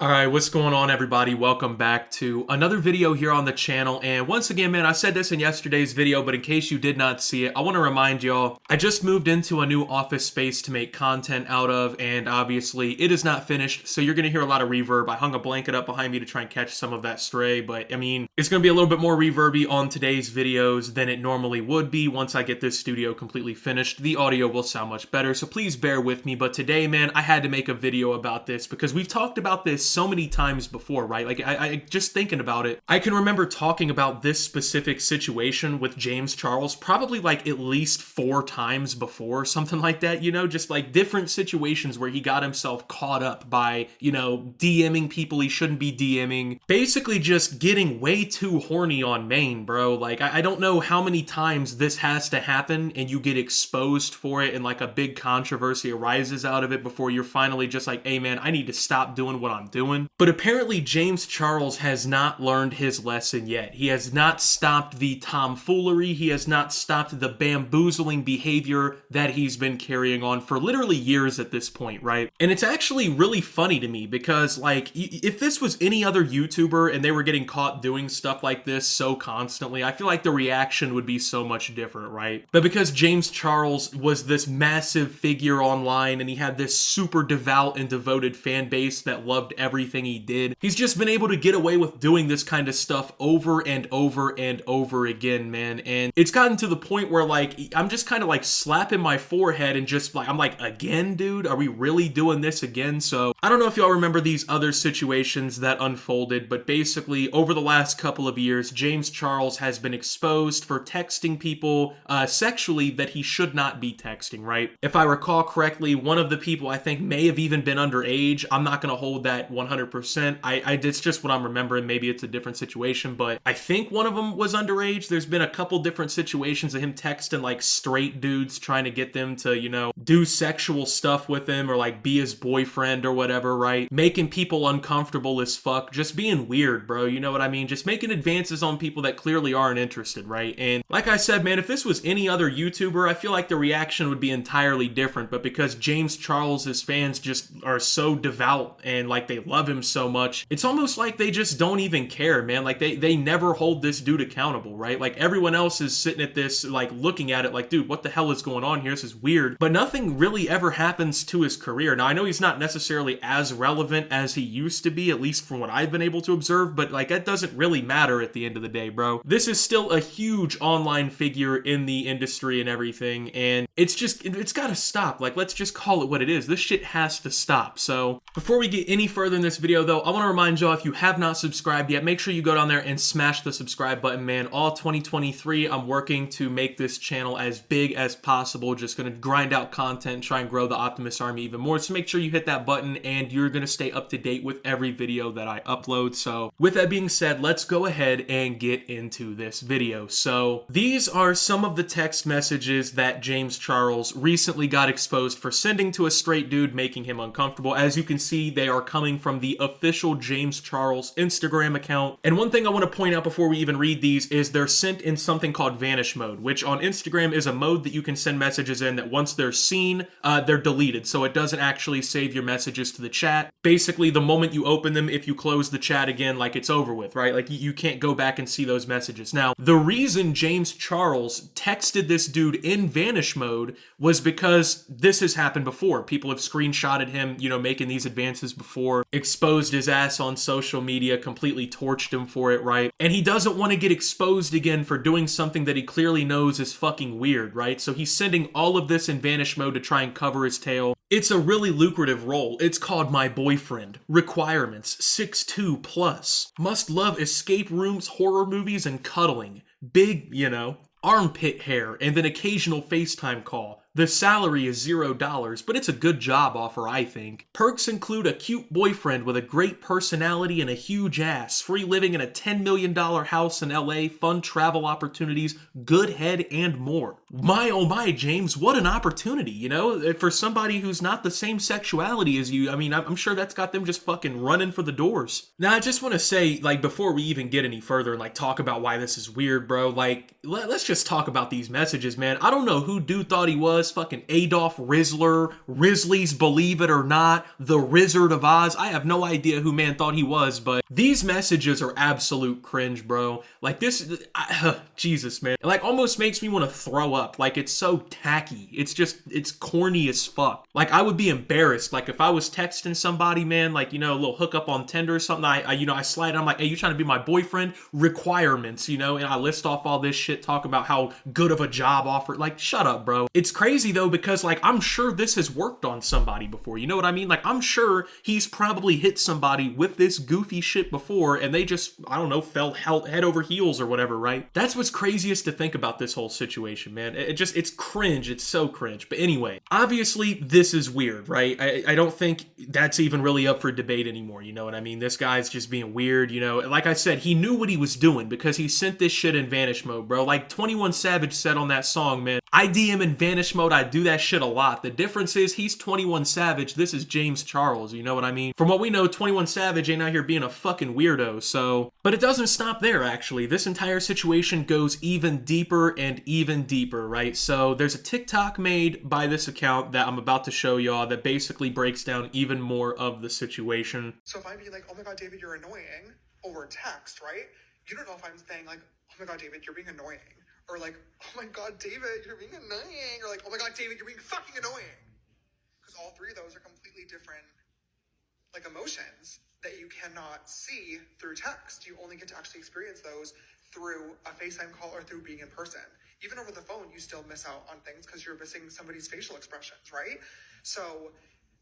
Alright, what's going on everybody? Welcome back to another video here on the channel, and once again, man, I said this in yesterday's video, but in case you did not see it, I want to remind y'all, I just moved into a new office space to make content out of, and obviously, it is not finished, so you're going to hear a lot of reverb. I hung a blanket up behind me to try and catch some of that stray, but I mean, it's going to be a little bit more reverby on today's videos than it normally would be. Once I get this studio completely finished, the audio will sound much better, so please bear with me, but today, man, I had to make a video about this, because we've talked about this so many times before, right? Like, I just thinking about it, I can remember talking about this specific situation with James Charles probably like at least 4 times before, something like that, you know, just like different situations where he got himself caught up by, you know, DMing people he shouldn't be DMing, basically just getting way too horny on main, bro. Like, I don't know how many times this has to happen and you get exposed for it and like a big controversy arises out of it before you're finally just like, hey man, I need to stop doing what I'm doing. But apparently James Charles has not learned his lesson yet. He has not stopped the tomfoolery. He has not stopped the bamboozling behavior that he's been carrying on for literally years at this point, right? And it's actually really funny to me because, like, if this was any other YouTuber and they were getting caught doing stuff like this so constantly, I feel like the reaction would be so much different, right? But because James Charles was this massive figure online and he had this super devout and devoted fan base that loved everything he did, he's just been able to get away with doing this kind of stuff over and over and over again, man. And it's gotten to the point where, like, I'm just kind of like slapping my forehead and just like, I'm like, again, dude, are we really doing this again? So I don't know if y'all remember these other situations that unfolded, but basically over the last couple of years, James Charles has been exposed for texting people sexually that he should not be texting, right? If I recall correctly, one of the people I think may have even been underage. I'm not going to hold that 100%. It's just what I'm remembering. Maybe it's a different situation, but I think one of them was underage. There's been a couple different situations of him texting like straight dudes trying to get them to, you know, do sexual stuff with him or like be his boyfriend or whatever, right? Making people uncomfortable as fuck, just being weird, bro. You know what I mean? Just making advances on people that clearly aren't interested, right? And like I said, man, if this was any other YouTuber, I feel like the reaction would be entirely different, but because James Charles's fans just are so devout and like they love him so much, it's almost like they just don't even care, man. Like they never hold this dude accountable, right? Like everyone else is sitting at this like looking at it like, dude, what the hell is going on here? This is weird. But nothing really ever happens to his career. Now I know he's not necessarily as relevant as he used to be, at least from what I've been able to observe, but like that doesn't really matter at the end of the day, bro. This is still a huge online figure in the industry and everything, and it's gotta stop. Like, let's just call it what it is. This shit has to stop. So before we get any further in this video though, I want to remind y'all, if you have not subscribed yet, make sure you go down there and smash the subscribe button, man. All 2023, I'm working to make this channel as big as possible. Just gonna grind out content, try and grow the Optimus army even more. So make sure you hit that button and you're gonna stay up to date with every video that I upload. So with that being said, let's go ahead and get into this video. So these are some of the text messages that James Charles recently got exposed for sending to a straight dude, making him uncomfortable. As you can see, they are coming from the official James Charles Instagram account. And one thing I want to point out before we even read these is they're sent in something called vanish mode, which on Instagram is a mode that you can send messages in that once they're seen, they're deleted. So it doesn't actually save your messages to the chat. Basically, the moment you open them, if you close the chat again, like it's over with, right? Like you can't go back and see those messages. Now, the reason James Charles texted this dude in vanish mode was because this has happened before. People have screenshotted him, you know, making these advances before, exposed his ass on social media, completely torched him for it, right? And he doesn't want to get exposed again for doing something that he clearly knows is fucking weird, right? So he's sending all of this in vanish mode to try and cover his tail. It's a really lucrative role. It's called My Boyfriend. Requirements: 6'2 plus. Must love escape rooms, horror movies, and cuddling. Big, you know, armpit hair, and an occasional FaceTime call. The salary is $0, but it's a good job offer, I think. Perks include a cute boyfriend with a great personality and a huge ass, free living in a $10 million house in LA, fun travel opportunities, good head, and more. My oh my, James, what an opportunity, you know? For somebody who's not the same sexuality as you, I mean, I'm sure that's got them just fucking running for the doors. Now, I just want to say, like, before we even get any further and, like, talk about why this is weird, bro, like, let's just talk about these messages, man. I don't know who dude thought he was, was, fucking Adolf Rizzler, Risley's Believe It or Not, the Wizard of Oz. I have no idea who man thought he was, but these messages are absolute cringe, bro. Like this, Jesus, man. It like almost makes me want to throw up. Like it's so tacky. It's corny as fuck. Like I would be embarrassed. Like if I was texting somebody, man, like, you know, a little hookup on Tinder or something, I slide, I'm like, hey, you trying to be my boyfriend? Requirements, you know, and I list off all this shit, talk about how good of a job offer. Like, shut up, bro. It's crazy though, because like, I'm sure this has worked on somebody before. You know what I mean? Like, I'm sure he's probably hit somebody with this goofy shit before and they just, I don't know, fell head over heels or whatever, right? That's what's craziest to think about this whole situation, man. It's cringe. It's so cringe. But anyway, obviously this is weird, right? I don't think that's even really up for debate anymore. You know what I mean? This guy's just being weird, you know? Like I said, he knew what he was doing because he sent this shit in vanish mode, bro. Like 21 Savage said on that song, man, I DM in vanish mode. I do that shit a lot. The difference is he's 21 Savage. This is James Charles. You know what I mean? From what we know, 21 Savage ain't out here being a fucking weirdo. So, but it doesn't stop there, actually. This entire situation goes even deeper and even deeper, right? So there's a TikTok made by this account that I'm about to show y'all that basically breaks down even more of the situation. So if I'm being like, oh my God, David, you're annoying, over text, right? You don't know if I'm saying like, oh my God, David, you're being annoying. Or like, oh my God, David, you're being annoying. Or like, oh my God, David, you're being fucking annoying. Because all three of those are completely different, like, emotions that you cannot see through text. You only get to actually experience those through a FaceTime call or through being in person. Even over the phone, you still miss out on things because you're missing somebody's facial expressions, right? So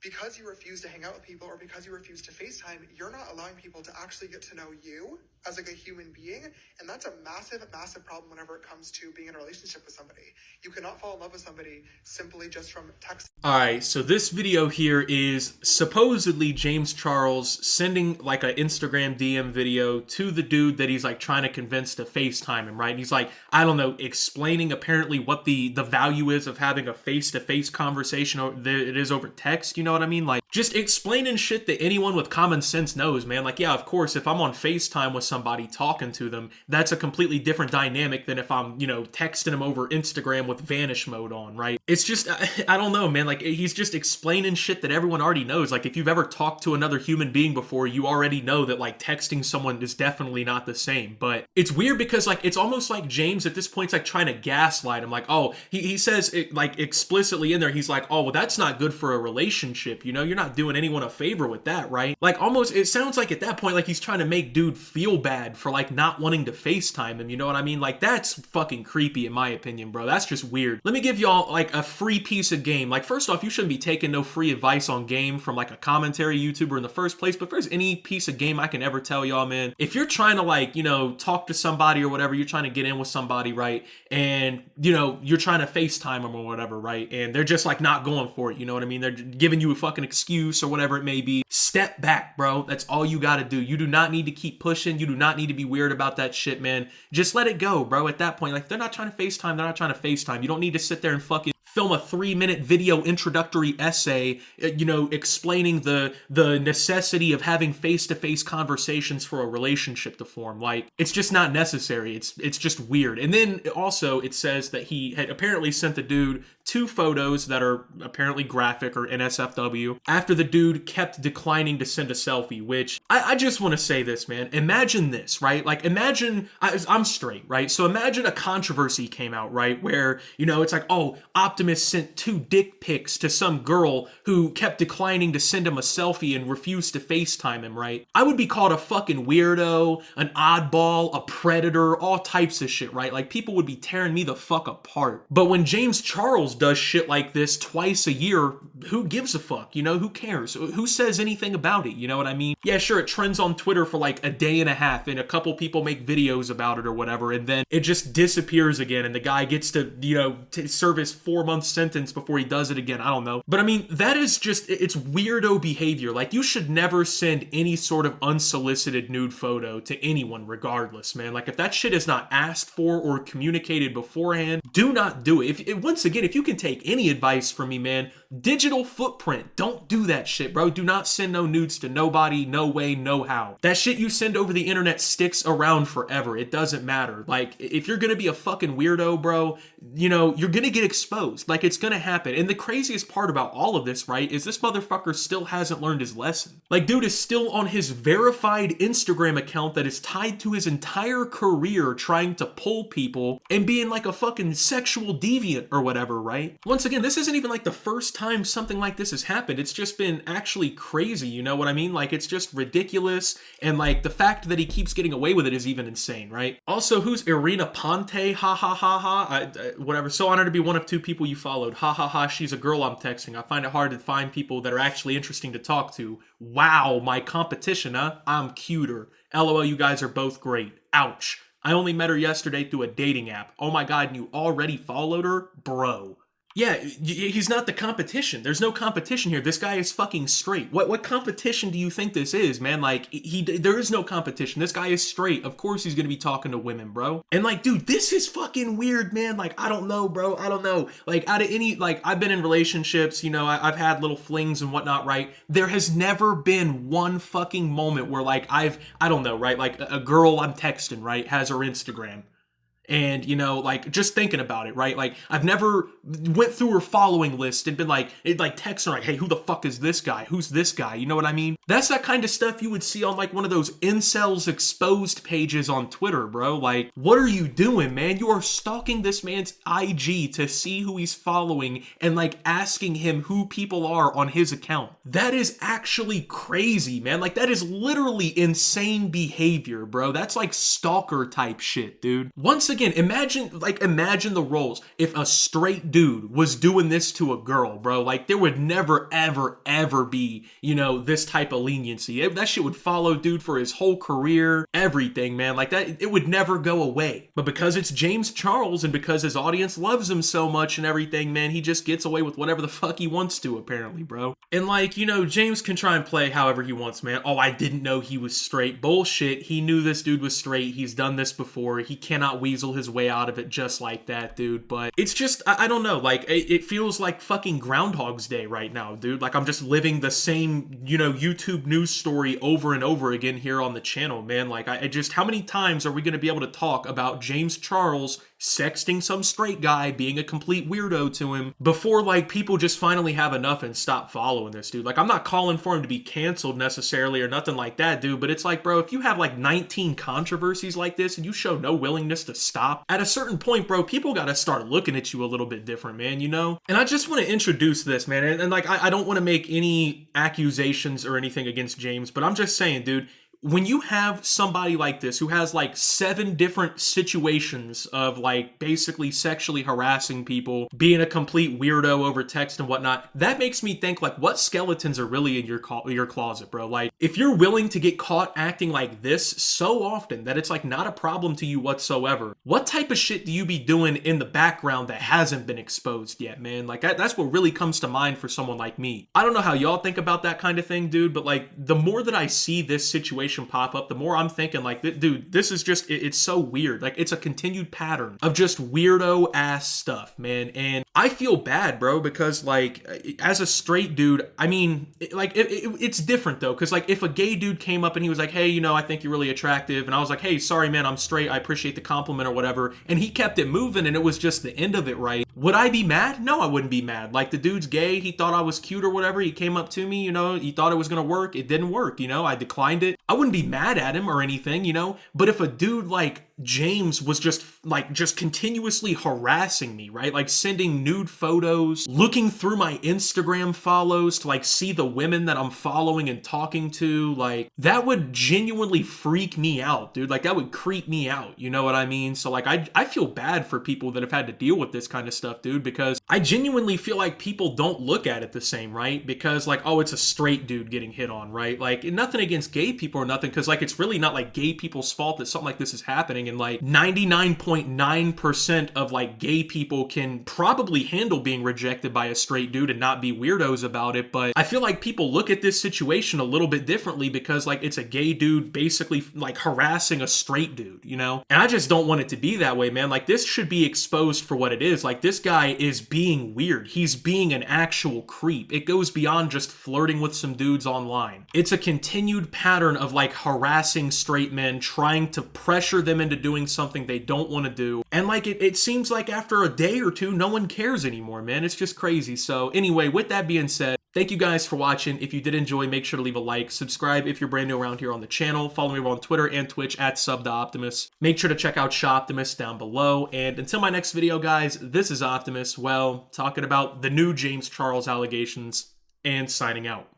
because you refuse to hang out with people or because you refuse to FaceTime, you're not allowing people to actually get to know you as like a human being. And that's a massive, massive problem whenever it comes to being in a relationship with somebody. You cannot fall in love with somebody simply just from text. Alright, so this video here is supposedly James Charles sending like an Instagram DM video to the dude that he's like trying to convince to FaceTime him, right? And he's like, I don't know, explaining apparently what the value is of having a face-to-face conversation it is over text, you know what I mean? Like, just explaining shit that anyone with common sense knows, man. Like, yeah, of course, if I'm on FaceTime with somebody talking to them, that's a completely different dynamic than if I'm, you know, texting them over Instagram with vanish mode on, right? It's just, I don't know, man. Like, he's just explaining shit that everyone already knows. Like, if you've ever talked to another human being before, you already know that, like, texting someone is definitely not the same. But it's weird because, like, it's almost like James at this point is, like, trying to gaslight him. Like, oh, he says, it, like, explicitly in there, he's like, oh, well, that's not good for a relationship, you know? You're not doing anyone a favor with that, right? Like, almost, it sounds like at that point, like, he's trying to make dude feel bad for, like, not wanting to FaceTime him, you know what I mean? Like, that's fucking creepy in my opinion, bro. That's just weird. Let me give y'all, like, a free piece of game. Like, first off, you shouldn't be taking no free advice on game from, like, a commentary YouTuber in the first place, but if there's any piece of game I can ever tell y'all, man, if you're trying to, like, you know, talk to somebody or whatever, you're trying to get in with somebody, right? And, you know, you're trying to FaceTime them or whatever, right? And they're just, like, not going for it, you know what I mean? They're giving you a fucking excuse or whatever it may be. Step back, bro. That's all you gotta do. You do not need to keep pushing. You do not need to be weird about that shit, man. Just let it go, bro. At that point, like, they're not trying to FaceTime. They're not trying to FaceTime. You don't need to sit there and fucking film a 3-minute video introductory essay, you know, explaining the necessity of having face-to-face conversations for a relationship to form. Like, it's just not necessary. It's just weird. And then also it says that he had apparently sent the dude 2 photos that are apparently graphic or NSFW after the dude kept declining to send a selfie, which I just want to say this, man. Imagine this, right? Like, imagine, I'm straight, right? So imagine a controversy came out, right? Where, you know, it's like, oh, Optimus sent 2 dick pics to some girl who kept declining to send him a selfie and refused to FaceTime him, right? I would be called a fucking weirdo, an oddball, a predator, all types of shit, right? Like, people would be tearing me the fuck apart. But when James Charles does shit like this twice a year, who gives a fuck? You know, who cares? Who says anything about it? You know what I mean? Yeah, sure, it trends on Twitter for like a day and a half and a couple people make videos about it or whatever, and then it just disappears again and the guy gets to, you know, serve his 4-month sentence before he does it again. I don't know. But I mean, that is just, it's weirdo behavior. Like, you should never send any sort of unsolicited nude photo to anyone regardless, man. Like, if that shit is not asked for or communicated beforehand, do not do it. Once again, if you can take any advice from me, man, digital footprint. Don't do that shit, bro. Do not send no nudes to nobody, no way, no how. That shit you send over the internet sticks around forever. It doesn't matter. Like, if you're gonna be a fucking weirdo, bro, you know, you're gonna get exposed. exposed. Like, it's gonna happen. And the craziest part about all of this, right, is this motherfucker still hasn't learned his lesson. Like, dude is still on his verified Instagram account that is tied to his entire career trying to pull people and being like a fucking sexual deviant or whatever, right? Once again, this isn't even like the first time something like this has happened. It's just been actually crazy, you know what I mean? Like, it's just ridiculous, and like the fact that he keeps getting away with it is even insane, right? Also, who's Irina Ponte? Ha ha ha ha. Whatever. So honored to be one of 2 people you followed. Ha ha ha. She's a girl I'm texting. I find it hard to find people that are actually interesting to talk to. Wow, my competition, huh? I'm cuter. LOL, you guys are both great. Ouch. I only met her yesterday through a dating app. Oh my god, and you already followed her? Bro. Yeah, he's not the competition. There's no competition here. This guy is fucking straight. What competition do you think this is, man? Like, there is no competition. This guy is straight. Of course he's gonna be talking to women, bro. And like, dude, this is fucking weird, man. Like, I don't know, bro. I don't know. Like, out of any, like, I've been in relationships, you know, I've had little flings and whatnot, right? There has never been one fucking moment where, like, I don't know, right? Like, a girl I'm texting, right, has her Instagram. And, you know, like, just thinking about it, right? Like, I've never went through her following list and been like, text her like, hey, who the fuck is this guy? Who's this guy? You know what I mean? That's that kind of stuff you would see on like one of those incels exposed pages on Twitter, bro. Like, what are you doing, man? You are stalking this man's IG to see who he's following and like asking him who people are on his account. That is actually crazy, man. Like, that is literally insane behavior, bro. That's like stalker type shit, dude. Once again, imagine the roles. If a straight dude was doing this to a girl, bro, like, there would never, ever, ever be, you know, this type of leniency. That shit would follow dude for his whole career, everything, man. Like, that, it would never go away. But because it's James Charles and because his audience loves him so much and everything, man, he just gets away with whatever the fuck he wants to, apparently, bro. And like, you know, James can try and play however he wants, man. Oh, I didn't know he was straight. Bullshit. He knew this dude was straight. He's done this before. He cannot weasel his way out of it just like that, dude. But it's just, I don't know, like, it feels like fucking Groundhog's Day right now, dude. Like, I'm just living the same, you know, YouTube news story over and over again here on the channel, man. Like, I just, how many times are we going to be able to talk about James Charles sexting some straight guy, being a complete weirdo to him, before, like, people just finally have enough and stop following this dude? Like, I'm not calling for him to be canceled necessarily or nothing like that, dude, but it's like, bro, if you have like 19 controversies like this and you show no willingness to stop, at a certain point, bro, people gotta start looking at you a little bit different, man, you know? And I just want to introduce this, man, and like, I don't want to make any accusations or anything against James, but I'm just saying, dude, when you have somebody like this who has like 7 different situations of like basically sexually harassing people, being a complete weirdo over text and whatnot, that makes me think, like, what skeletons are really in your closet, bro? Like, if you're willing to get caught acting like this so often that it's like not a problem to you whatsoever, what type of shit do you be doing in the background that hasn't been exposed yet, man? Like, that's what really comes to mind for someone like me. I don't know how y'all think about that kind of thing, dude, but like, the more that I see this situation pop up, the more I'm thinking, like, dude, this is just, it's so weird. Like, it's a continued pattern of just weirdo ass stuff, man. And I feel bad, bro, because like, as a straight dude, I mean, it's different though, because like, if a gay dude came up and he was like, hey, you know, I think you're really attractive, and I was like, hey, sorry, man, I'm straight, I appreciate the compliment or whatever, and he kept it moving and it was just the end of it, right? Would I be mad? No, I wouldn't be mad. Like, the dude's gay, he thought I was cute or whatever, he came up to me, you know, he thought it was gonna work, it didn't work, you know, I declined it. I wouldn't be mad at him or anything, you know, but if a dude like James was just continuously harassing me, right? Like, sending nude photos, looking through my Instagram follows to like see the women that I'm following and talking to, like, that would genuinely freak me out, dude. Like, that would creep me out, you know what I mean? So like, I feel bad for people that have had to deal with this kind of stuff, dude, because I genuinely feel like people don't look at it the same, right? Because like, oh, it's a straight dude getting hit on, right? Like, nothing against gay people or nothing, because like, it's really not like gay people's fault that something like this is happening, and like 99.9% of like gay people can probably handle being rejected by a straight dude and not be weirdos about it. But I feel like people look at this situation a little bit differently because like, it's a gay dude basically like harassing a straight dude, you know? And I just don't want it to be that way, man. Like, this should be exposed for what it is. Like, this guy is being weird. He's being an actual creep. It goes beyond just flirting with some dudes online. It's a continued pattern of like harassing straight men, trying to pressure them into doing something they don't want to do. And like it seems like after a day or two, no one cares anymore, man. It's just crazy. So anyway, with that being said, thank you guys for watching. If you did enjoy, make sure to leave a like, subscribe if you're brand new around here on the channel, follow me on Twitter and Twitch at @subtheoptimus. Make sure to check out Shoptimus down below. And until my next video, guys, this is Optimus, well, talking about the new James Charles allegations and signing out.